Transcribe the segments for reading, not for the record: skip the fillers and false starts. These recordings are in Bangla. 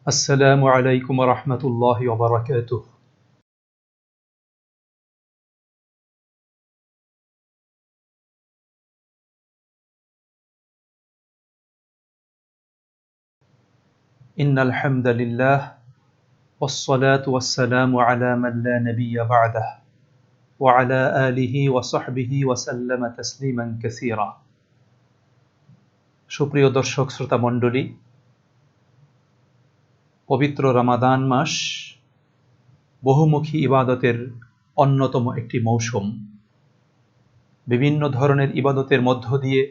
السلام عليكم ورحمة الله وبركاته. إن الحمد لله والصلاة والسلام على من لا نبي بعده وعلى آله وصحبه وسلم تسليما كثيرا. সুপ্রিয় দর্শক শ্রোতা মণ্ডলী, পবিত্র রমাদান মাস বহুমুখী ইবাদতের অন্যতম একটি মৌসুম। বিভিন্ন ধরনের ইবাদতের মধ্য দিয়ে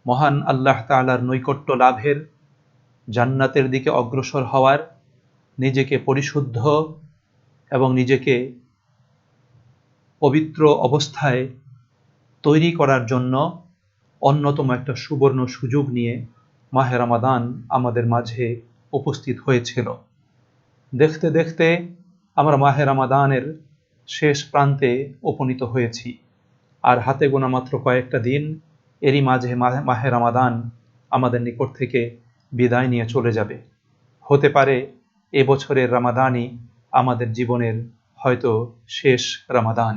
মহান আল্লাহ তাআলার নৈকট্য লাভের, জান্নাতের দিকে অগ্রসর হওয়ার, নিজেকে পরিশুদ্ধ এবং নিজেকে পবিত্র অবস্থায় তৈরি করার জন্য অন্যতম একটা সুবর্ণ সুযোগ নিয়ে মাহে রমাদান আমাদের মাঝে উপস্থিত হয়েছিল। দেখতে দেখতে আমরা মাহে রমাদানের শেষ প্রান্তে উপনীত হয়েছি, আর হাতে গোনা মাত্র কয়েকটা দিন, এরই মাঝে মাহে রমাদান আমাদের নিকট থেকে বিদায় নিয়ে চলে যাবে। হতে পারে এবছরের রমাদানই আমাদের জীবনের হয়তো শেষ রমাদান।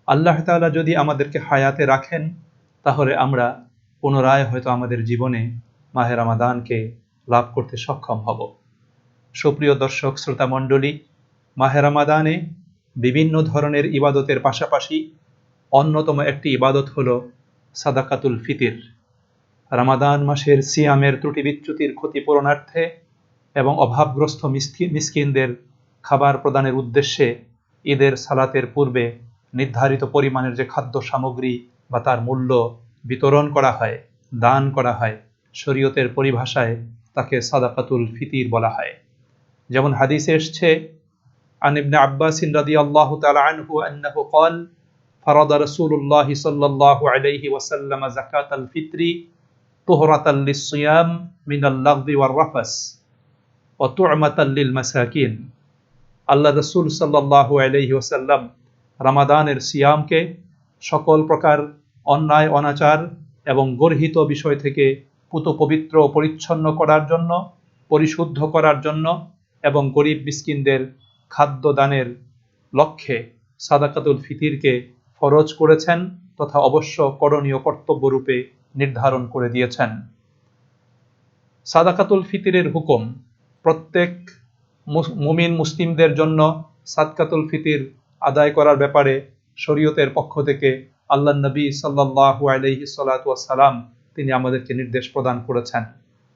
আল্লাহ তাআলা যদি আমাদেরকে হায়াতে রাখেন, তাহলে আমরা পুনরায় হয়তো আমাদের জীবনে মাহে রমাদানকে লাভ করতে সক্ষম হব। সুপ্রিয় দর্শক শ্রোতা মণ্ডলী, মাহে রমাদানে বিভিন্ন ধরনের ইবাদতের পাশাপাশি অন্যতম একটি ইবাদত হলো সাদাকাতুল ফিতির। রমাদান মাসের সিয়ামের ত্রুটি বিচ্যুতির ক্ষতিপূরণার্থে এবং অভাবগ্রস্ত মিসকিনদের খাবার প্রদানের উদ্দেশ্যে ঈদের সালাতের পূর্বে নির্ধারিত পরিমাণের যে খাদ্য সামগ্রী বা তার মূল্য বিতরণ করা হয়, দান করা হয়, শরীয়তের পরিভাষায় তাকে সাদাকাতুল ফিতির বলা হয়। যেমন হাদিসে এসছে, আন ইবনে আব্বাস রাদিয়াল্লাহু তাআলা আনহু আন্নাহু ক্বাল ফারাদা রাসূলুল্লাহ সাল্লাল্লাহু আলাইহি ওয়াসাল্লাম যাকাতাল ফিত্রি তুহরাতাল লিস-সিয়াম মিনাল লাগবি ওয়ার রাফাস ওয়া তু'মাতাল লিল মাসাকিন। আল্লাহ রাসূল সাল্লাল্লাহু আলাইহি ওয়াসাল্লাম রমাদানের সিয়ামকে সকল প্রকার অন্যায় অনাচার এবং গর্হিত বিষয় থেকে পবিত্র পরিচ্ছন্ন করার জন্য, পরিশুদ্ধ করার জন্য এবং গরিব মিসকিনদের খাদ্য দানের লক্ষ্যে সাদাকাতুল ফিতিরকে ফরজ করেছেন তথা অবশ্য করণীয় কর্তব্য রূপে নির্ধারণ করে দিয়েছেন। সাদাকাতুল ফিতিরের হুকুম, প্রত্যেক মুমিন মুসলিমদের জন্য সাদকাতুল ফিতির আদায় করার ব্যাপারে শরীয়তের পক্ষ থেকে আল্লাহ নবী সাল্লাল্লাহু আলাইহি সাল্লাতু ওয়াস সালাম তিনি আমাদেরকে নির্দেশ প্রদান করেছেন।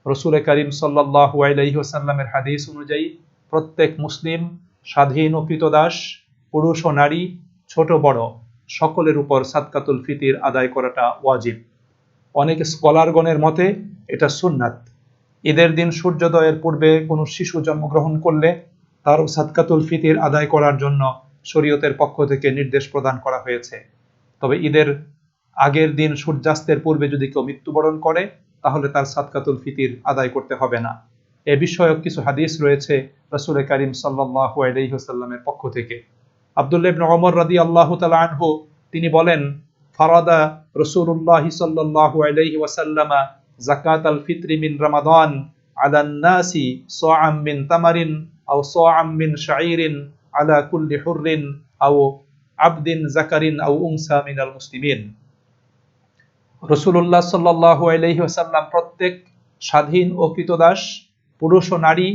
রাসূল করিম সাল্লাল্লাহু আলাইহি ওয়াসাল্লামের হাদিস অনুযায়ী প্রত্যেক মুসলিম স্বাধীন ও কৃতদাস, পুরুষ ও নারী, ছোট বড় সকলের উপর সাদকাতুল ফিতির আদায় করাটা ওয়াজিব। অনেক স্কলারগণের মতে এটা সুন্নাত। ঈদের দিন সূর্যোদয়ের পূর্বে কোনো শিশু জন্মগ্রহণ করলে তারও সাদকাতুল ফিতির আদায় করার জন্য শরীয়তের পক্ষ থেকে নির্দেশ প্রদান করা হয়েছে। তবে ঈদের আগের দিন সূর্যাস্তের পূর্বে যদি কেউ মৃত্যুবরণ করে, তাহলে তার সাদকাতুল ফিতির আদায় করতে হবে না। এ বিষয়ক কিছু হাদিস রয়েছে রাসূল করিম সাল্লাল্লাহু আলাইহি ওয়াসাল্লামের পক্ষ থেকে। আব্দুল্লাহ ইবনে ওমর রাদিয়াল্লাহু তাআলা আনহু তিনি বলেন, ফারাদা রাসূলুল্লাহ সাল্লাল্লাহু আলাইহি ওয়াসাল্লাম যাকাতাল ফিত্রি মিন রমাদান আলান নাসি সাআম মিন তামারিন আও সাআম মিন শাঈরিন আলা কুল্লি হুররিন আও আবদিন যাকারিন আও উনসা মিনাল মুসলিমিন। রাসূলুল্লাহ সাল্লাল্লাহু আলাইহি ওয়াসাল্লাম প্রত্যেক স্বাধীন ও কৃতদাস, পুরুষ ও নারী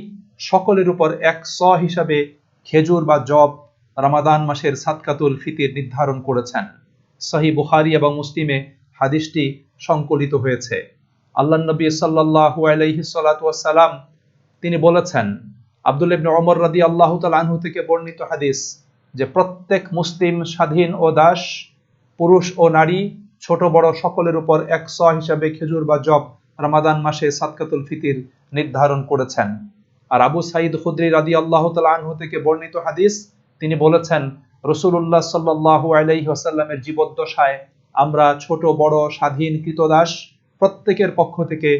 সকলের উপর এক হিসাবে খেজুর বা জব রমাদান মাসের সাদকাতুল ফিতির নির্ধারণ করেছেন। সহিহ বুখারী এবং মুসলিমে হাদিসটি সংকলিত হয়েছে। আল্লাহর নবী সাল্লাল্লাহু আলাইহি সাল্লাতু ওয়াস সালাম তিনি বলেছেন, আব্দুল্লাহ ইবনে ওমর রাদিয়াল্লাহু তাআলা আনহু থেকে বর্ণিত হাদিস, যে প্রত্যেক মুসলিম স্বাধীন ও দাস, পুরুষ ও নারী, ছোট বড় সকলের উপর এক হিসাবে খেজুর বা জব রমাদান মাসে সাদকাতুল ফিতির নির্ধারণ করেছেন। আর আবু সাঈদ খুদরি রাদিয়াল্লাহু তাআলা আনহু থেকে বর্ণিত হাদিস, তিনি বলেছেন, রাসূলুল্লাহ সাল্লাল্লাহু আলাইহি ওয়াসাল্লামের জীবদ্দশায় আমরা ছোট বড় স্বাধীন কৃতদাস প্রত্যেকের পক্ষ থেকে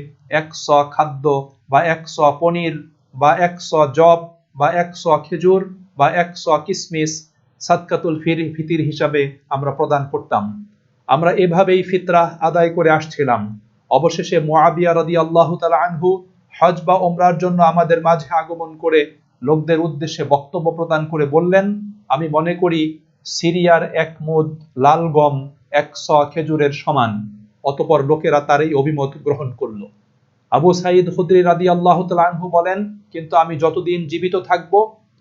100 খাদ্য বা 100 পনির বা 100 জব বা 100 খেজুর বা 100 কিসমিস সাদকাতুল ফিতির হিসাবে আমরা প্রদান করতাম। আমরা এভাবেই ফিতরা আদায় করে আসছিলাম। অবশেষে মুআবিয়া রাদিয়াল্লাহু তাআলা আনহু হজ বা ওমরার জন্য আমাদের মাঝে আগমন করে লোকদের উদ্দেশ্যে বক্তব্য প্রদান করে বললেন, আমি মনে করি সিরিয়ার এক মুদ লাল গম 100 খেজুরের সমান। অতঃপর লোকেরা তার এই অভিমত গ্রহণ করল। আবু সাঈদ খুদরি রাদিয়াল্লাহু তাআলা আনহু বলেন, কিন্তু আমি যতদিন জীবিত থাকব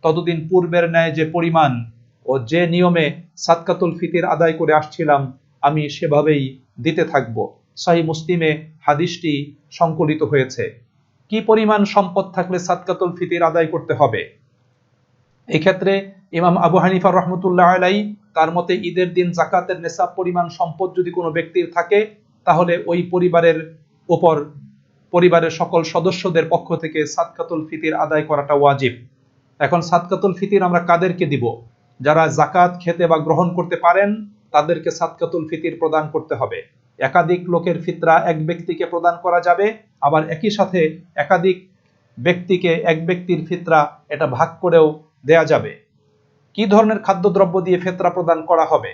ততদিন পূর্বের ন্যায় যে পরিমাণ ও যে নিয়মে সাদকাতুল ফিতর আদায় করে আসছিলাম আমি সেভাবেই দিতে থাকব। সহিহ মুসলিমে হাদিসটি সংকলিত হয়েছে। কি পরিমাণ সম্পদ থাকলে সাদকাতুল ফিতর আদায় করতে হবে? এক্ষেত্রে ইমাম আবু হানিফা রহমতুল্লাহ আলাই তার মতে ঈদের দিন যাকাতের নেসাব পরিমাণ সম্পদ যদি কোনো ব্যক্তির থাকে তাহলে ওই পরিবারের সকল সদস্যদের পক্ষ থেকে সাদকাতুল ফিতর আদায় করাটা ওয়াজিব। এখন সাদকাতুল ফিতর আমরা কাদেরকে দিব? যারা যাকাত খেতে বা গ্রহণ করতে পারেন তাদেরকে সাদকাতুল ফিতর প্রদান করতে হবে। একাধিক লোকের ফিতরা এক ব্যক্তিকে প্রদান করা যাবে, আবার একই সাথে একাধিক ব্যক্তিকে এক ব্যক্তির ফিতরা এটা ভাগ করেও দেয়া যাবে। কি ধরনের খাদ্যদ্রব্য দিয়ে ফিতরা প্রদান করা হবে?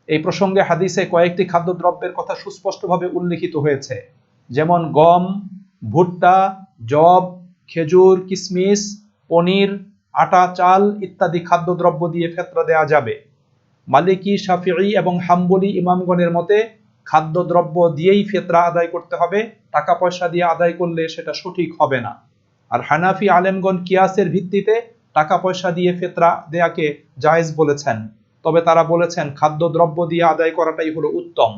এই প্রসঙ্গে হাদিসে কয়েকটি খাদ্যদ্রব্যের কথা সুস্পষ্টভাবে উল্লেখিত হয়েছে, যেমন গম, ভুট্টা, যব, খেজুর, কিশমিশ, পনির, আটা, চাল ইত্যাদি খাদ্যদ্রব্য দিয়ে ফিতরা দেয়া যাবে। মালিকি, শাফিঈ এবং হাম্বলি ইমামগণের মতে খাদ্যদ্রব্য দিয়েই ফিতরা আদায় করতে হবে, টাকা পয়সা দিয়ে আদায় করলে সেটা সঠিক হবে না। আর হানাফি আলেমগণ কিয়াসের ভিত্তিতে টাকা পয়সা দিয়ে ফিতরা দেয়াকে জায়েজ বলেছেন, তবে তারা বলেছেন খাদ্যদ্রব্য দিয়ে আদায় করাটাই হলো উত্তম।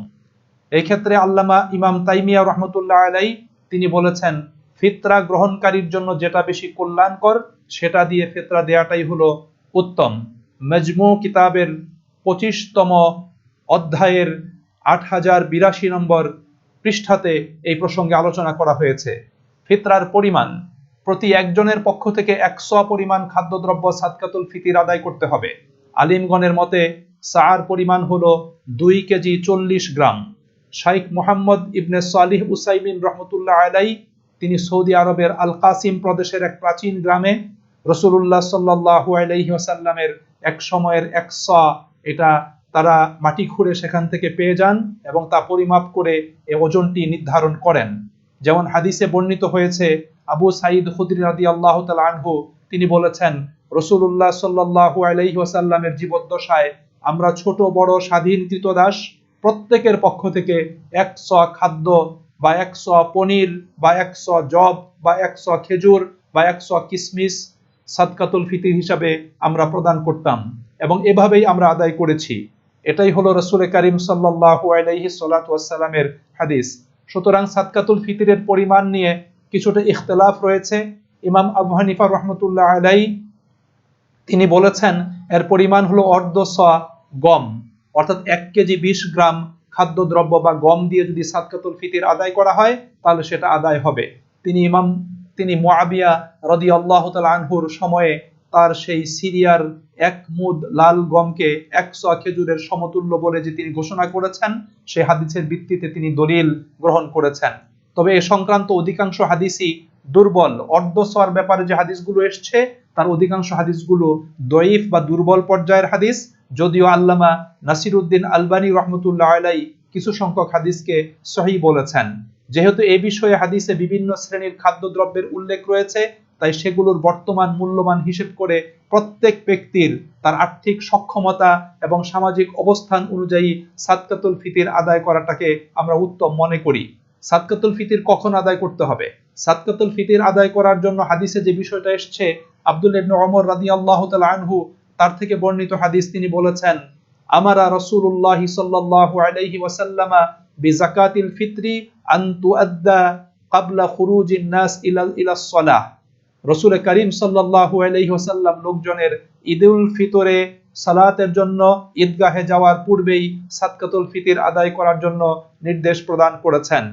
এই ক্ষেত্রে আল্লামা ইমাম তাইমিয়া রহমতুল্লাহ আলাই তিনি বলেছেন ফিতরা গ্রহণকারীর জন্য যেটা বেশি কল্যাণকর সেটা দিয়ে ফিতরা দেয়াটাই হলো উত্তম। মজমু কিতাবের 25তম অধ্যায়ের 8082 নম্বর পৃষ্ঠাতে এই প্রসঙ্গে আলোচনা করা হয়েছে। ফিতরার পরিমাণ প্রতি একজনের পক্ষ থেকে 100 পরিমাণ খাদ্যদ্রব্য সাদকাতুল ফিতর আদায় করতে হবে। আলিমগণের মতে সার পরিমাণ হলো 2 কেজি 40 গ্রাম। শাইখ মুহাম্মদ ইবনে সালিহ উসাইমিন রহমতুল্লাহ আলাই তিনি সৌদি আরবের আল কাসিম প্রদেশের এক প্রাচীন গ্রামে রাসূলুল্লাহ সাল্লাল্লাহু আলাইহি ওয়াসাল্লামের এক সময়ের 100 এটা তারা মাটি খুঁড়ে সেখান থেকে পেয়ে যান এবং তা পরিমাপ করে এই ওজনটি নির্ধারণ করেন। যেমন হাদিসে বর্ণিত হয়েছে, আবু সাঈদ খুদরি রাদিয়াল্লাহু তাআলা আনহু তিনি বলেছেন, রাসূলুল্লাহ সাল্লাল্লাহু আলাইহি ওয়াসাল্লামের জীবদ্দশায় আমরা ছোট বড় স্বাধীন কৃতদাস প্রত্যেকের পক্ষ থেকে 100 খাদ্য বা 100 পনির বা 100 যব বা 100 খেজুর বা 100 কিশমিশ সাদকাতুল ফিতর হিসাবে আমরা প্রদান করতাম এবং এভাবেই আমরা আদায় করেছি। এটাই হলো রাসূল করিম সাল্লাল্লাহু আলাইহি ওয়াসাল্লামের হাদিস। সুতরাং সাদকাতুল ফিতরের পরিমাণ নিয়ে কিছুটা ইখতিলাফ রয়েছে। ইমাম আবু হানিফা রহমতুল্লাহ আলাই তিনি বলেছেন এর পরিমাণ হলো অর্ধ সা গম, অর্থাৎ 1 কেজি 20 গ্রাম খাদ্যদ্রব্য বা গম দিয়ে যদি সাদকাতুল ফিতর আদায় করা হয় তাহলে সেটা আদায় হবে। তিনি মুআবিয়া রাদিয়াল্লাহু তাআলা আনহুর সময়ে তার সেই সিরিয়ার এক মুদ লাল গমকে 100 খেজুরের সমতুল্য বলে যে তিনি ঘোষণা করেছেন, সেই হাদিসের ভিত্তিতে তিনি দলিল গ্রহণ করেছেন। তবে এ সংক্রান্ত অধিকাংশ হাদিসই দুর্বল। অর্ধসর ব্যাপারে যে হাদিসগুলো এসছে তার অধিকাংশ হাদিসগুলো দয়ীফ বা দুর্বল পর্যায়ের হাদিস, যদিও আল্লামা নাসিরউদ্দিন আলবানী রহমতুল্লাহ আলাই কিছু সংখ্যক হাদিসকে সহিহ বলেছেন। যেহেতু এই বিষয়ে হাদিসে বিভিন্ন শ্রেণীর খাদ্যদ্রব্যের উল্লেখ রয়েছে, তাই সেগুলোর বর্তমান মূল্যমান হিসেব করে প্রত্যেক ব্যক্তির তার আর্থিক সক্ষমতা এবং সামাজিক অবস্থান অনুযায়ী সাদকাতুল ফিতর আদায় করাটাকে আমরা উত্তম মনে করি। সাদকাতুল ফিতর কখন আদায় করতে হবে? সাদকাতুল ফিতর আদায় করার জন্য হাদিসে যে বিষয়টা এসছে, আব্দুল্লাহ ইবনে ওমর রাদিয়াল্লাহু তাআলা আনহু তার থেকে বর্ণিত হাদিস, তিনি বলেছেন, আমারা রাসূলুল্লাহ সাল্লাল্লাহু আলাইহি ওয়াসাল্লাম বিযাকাতিল ফিতরি আন তুআদ্দা ক্বাবলা খুরুজিন নাস ইলাস সালাহ। রাসূল করিম সাল্লাল্লাহু আলাইহি ওয়াসাল্লাম লোকজনের ঈদুল ফিতরে সালাতের জন্য ঈদগাহে যাওয়ার পূর্বেই সাদকাতুল ফিতর আদায় করার জন্য নির্দেশ প্রদান করেছেন।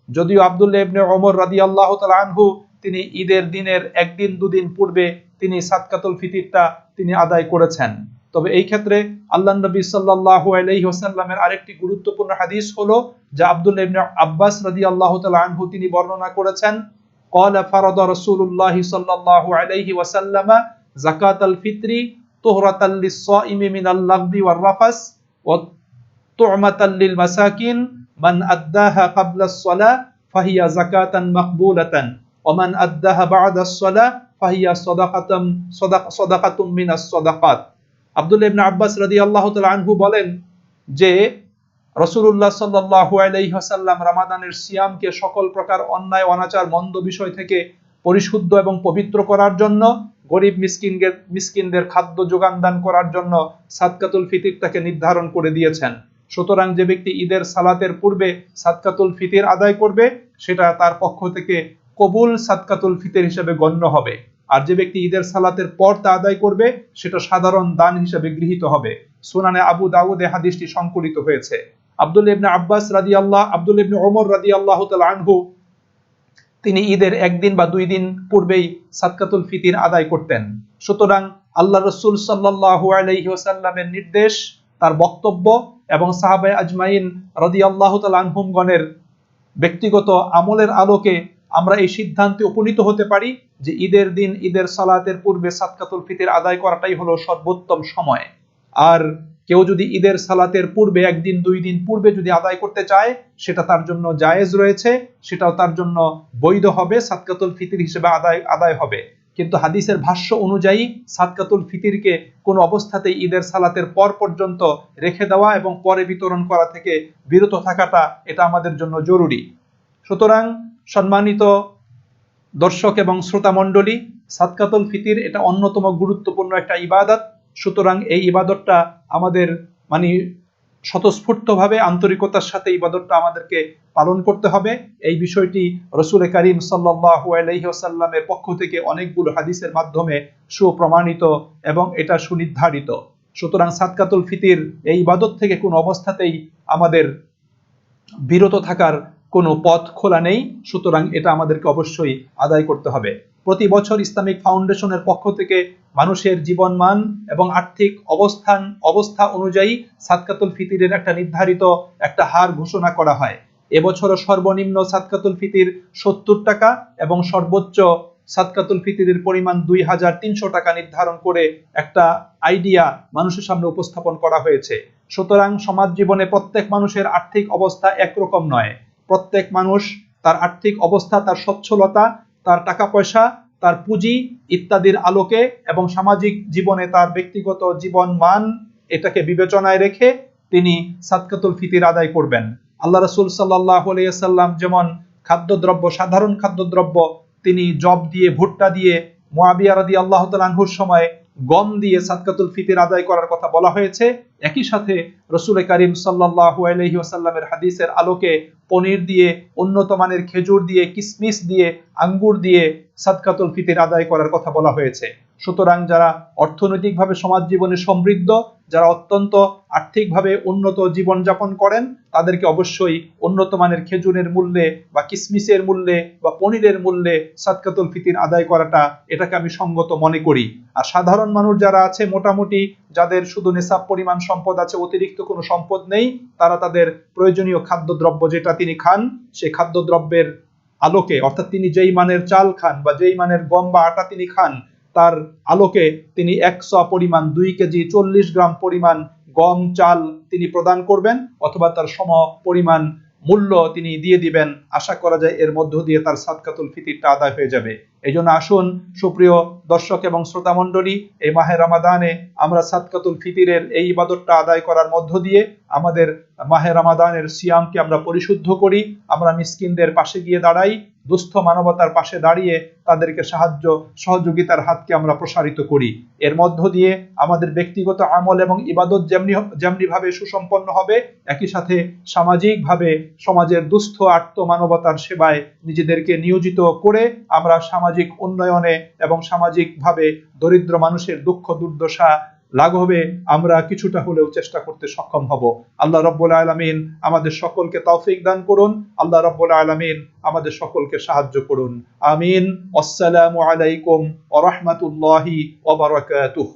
যদিও আব্দুল্লাহ ইবনে ওমর রাদিয়াল্লাহু তাআলা আনহু তিনি ঈদের দিনের একদিন দুদিন পূর্বে তিনি সাদকাতুল ফিতরটা তিনি আদায় করেছেন। তবে এই ক্ষেত্রে আল্লাহর নবী সাল্লাল্লাহু আলাইহি ওয়াসাল্লামের আরেকটি গুরুত্বপূর্ণ হাদিস হলো যা আব্দুল্লাহ ইবনে আব্বাস রাদিয়াল্লাহু তাআলা আনহু তিনি বর্ণনা করেছেন, قال فرض رسول الله صلى الله عليه وسلم زكاة الفطر طهرة للصائم من اللغو والرفث وطعمة للمساكين من أداها قبل الصلاة فهي زكاة مقبولة ওমান আদ্দাহা বা'দাস সালাহ ফাহিয়া সাদাকাতুম মিনাস সাদাকাত। আব্দুল্লাহ ইবনে আব্বাস রাদিয়াল্লাহু তাআলা আনহু বলেন যে রাসূলুল্লাহ সাল্লাল্লাহু আলাইহি ওয়াসাল্লাম রমাদানের সিয়ামকে সকল প্রকার অন্যায় অনাচার মন্দ বিষয় থেকে পরিশুদ্ধ এবং পবিত্র করার জন্য, গরিব মিসকিনদের খাদ্য যোগান দান করার জন্য সাদকাতুল ফিতরটাকে নির্ধারণ করে দিয়েছেন। সুতরাং যে ব্যক্তি ঈদের সালাতের পূর্বে সাদকাতুল ফিতর আদায় করবে সেটা তার পক্ষ থেকে কবুল সাদকাতুল ফিতর হিসেবে গণ্য হবে। আর যে ব্যক্তি ঈদের সালাতের পর তা আদায় করবে সেটা সাধারণ দান হিসেবে গৃহীত হবে। সুনানে আবু দাউদে হাদিসটি সংকলিত হয়েছে। আব্দুল্লাহ ইবনে ওমর রাদিয়াল্লাহু তাআলা আনহু তিনি ঈদের একদিন বা 2 দিন পূর্বেই সাদকাতুল ফিতর আদায় করতেন। সুতরাং আল্লাহ রাসূল সাল্লাল্লাহু আলাইহি ওয়াসাল্লামের নির্দেশ, তার বক্তব্য এবং সাহাবায়ে আজমাইন রাদিয়াল্লাহু তাআলা আনহুমগণের ব্যক্তিগত আমলের আলোকে আমরা এই সিদ্ধান্তে উপনীত হতে পারি যে ঈদের দিন ঈদের সালাতের পূর্বে সাদকাতুল ফিতর আদায় করাটাই হলো সর্বোত্তম সময়। আর কেউ যদি ঈদের সালাতের পূর্বে 1 দিন 2 দিন পূর্বে যদি আদায় করতে চায় সেটা তার জন্য জায়েজ রয়েছে, সেটাও তার জন্য বৈধ হবে, সাদকাতুল ফিতর হিসেবে আদায় হবে। কিন্তু হাদিসের ভাষ্য অনুযায়ী সাদকাতুল ফিতরকে কোনো অবস্থাতেই ঈদের সালাতের পর পর্যন্ত রেখে দেওয়া এবং পরে বিতরণ করা থেকে বিরত থাকাটা এটা আমাদের জন্য জরুরি। সুতরাং সম্মানিত দর্শক এবং শ্রোতা মণ্ডলী, সাদকাতুল ফিতর এটা অন্যতম গুরুত্বপূর্ণ একটা ইবাদত। সুতরাং এই ইবাদতটা আমাদের স্বতঃস্ফূর্তভাবে আন্তরিকতার সাথে ইবাদতটা আমাদেরকে পালন করতে হবে। এই বিষয়টি রাসূল কারীম সাল্লাল্লাহু আলাইহি ওয়াসাল্লামের পক্ষ থেকে অনেকগুলো হাদিসের মাধ্যমে সুপ্রমাণিত এবং এটা সুনির্ধারিত। সুতরাং সাদকাতুল ফিতর এই ইবাদত থেকে কোনো অবস্থাতেই আমাদের বিরত থাকার কোনো পথ খোলা নেই। সুতরাং এটা আমাদেরকে অবশ্যই আদায় করতে হবে। প্রতি বছর ইসলামিক ফাউন্ডেশনের পক্ষ থেকে মানুষের জীবনমান এবং আর্থিক অবস্থা অনুযায়ী সাদকাতুল ফিতরের একটা নির্ধারিত একটা হার ঘোষণা করা হয়। এবছরও সর্বনিম্ন সাদকাতুল ফিতর 70 টাকা এবং সর্বোচ্চ সাদকাতুল ফিতরের পরিমাণ 2300 টাকা নির্ধারণ করে একটা আইডিয়া মানুষের সামনে উপস্থাপন করা হয়েছে। সুতরাং সমাজ জীবনে প্রত্যেক মানুষের আর্থিক অবস্থা একরকম নয়। প্রত্যেক মানুষ তার আর্থিক অবস্থা, তার সচ্ছলতা, তার টাকা পয়সা, তার পুঁজি ইত্যাদির আলোকে এবং সামাজিক জীবনে তার ব্যক্তিগত জীবন মান এটাকে বিবেচনায় রেখে তিনি সাদকাতুল ফিতর আদায় করবেন। আল্লাহ রাসূল সাল্লাল্লাহু আলাইহি ওয়াসাল্লাম যেমন সাধারণ খাদ্যদ্রব্য তিনি জব দিয়ে, ভুট্টা দিয়ে, মুআবিয়া রাদিয়াল্লাহু তাআলা আনহুর সময় গম দিয়ে সাদকাতুল ফিতর আদায় করার কথা বলা হয়েছে। একই সাথে রাসূল কারীম সাল্লাল্লাহু আলাইহি ওয়াসাল্লামের হাদিসের আলোকে পনির দিয়ে, উন্নত মানের খেজুর দিয়ে, কিসমিস দিয়ে, আঙ্গুর দিয়ে সাদকাতুল ফিতর আদায় করার কথা বলা হয়েছে। সুতরাং যারা অর্থনৈতিকভাবে সমাজ জীবনে সমৃদ্ধ, যারা অত্যন্ত আর্থিকভাবে উন্নত জীবন যাপন করেন, তাদেরকে অবশ্যই উন্নত মানের খেজুরের মূল্যে বা কিসমিসের মূল্যে বা পনিরের মূল্যে সাদকাতুল ফিতর আদায় করাটা এটাকে আমি সঙ্গত মনে করি। আর সাধারণ মানুষ যারা আছে, মোটামুটি যাদের শুধু নেশাব পরিমাণ সম্পদ আছে, অতিরিক্ত কোনো সম্পদ নেই, তারা তাদের প্রয়োজনীয় খাদ্যদ্রব্য যেটা তিনি খান সেই খাদ্যদ্রব্যের আলোকে, অর্থাৎ তিনি যেই মানের চাল খান বা যেই মানের গম বা আটা তিনি খান তার আলোকে তিনি 100 পরিমাণ 2 কেজি 40 গ্রাম পরিমাণ গম চাল তিনি প্রদান করবেন অথবা তার সম পরিমাণ মূল্য তিনি দিয়ে দিবেন। আশা করা যায় এর মধ্য দিয়ে তার সাদকাতুল ফিতরটা আদায় হয়ে যাবে। এই জন্য আসুন সুপ্রিয় দর্শক এবং শ্রোতা মণ্ডলী, এই মাহে রমাদানে আমরা সাদকাতুল ফিতরের এই ইবাদতটা আদায় করার মধ্য দিয়ে আমাদের মাহে রমাদানের সিয়ামকে আমরা পরিশুদ্ধ করি। আমরা মিসকিনদের পাশে গিয়ে দাঁড়াই, দুস্থ মানবতার পাশে দাঁড়িয়ে তাদেরকে সহযোগিতার হাতকে আমরা প্রসারিত করি। এর মধ্য দিয়ে আমাদের ব্যক্তিগত আমল এবং ইবাদত যেমনি ভাবে সুসম্পন্ন হবে, একই সাথে সামাজিকভাবে সমাজের দুস্থ আর্ত মানবতার সেবায় নিজেদেরকে নিয়োজিত করে আমরা সামাজিক উন্নয়নে এবং সামাজিকভাবে দরিদ্র মানুষের দুঃখ দুর্দশা লাঘবে আমরা কিছুটা হলেও চেষ্টা করতে সক্ষম হব। আল্লাহ রাব্বুল আলামিন আমাদের সকলকে তৌফিক দান করুন। আল্লাহ রাব্বুল আলামিন আমাদের সকলকে সাহায্য করুন। আমিন। আসসালামু আলাইকুম ওয়া রাহমাতুল্লাহি ওয়া বারাকাতুহু।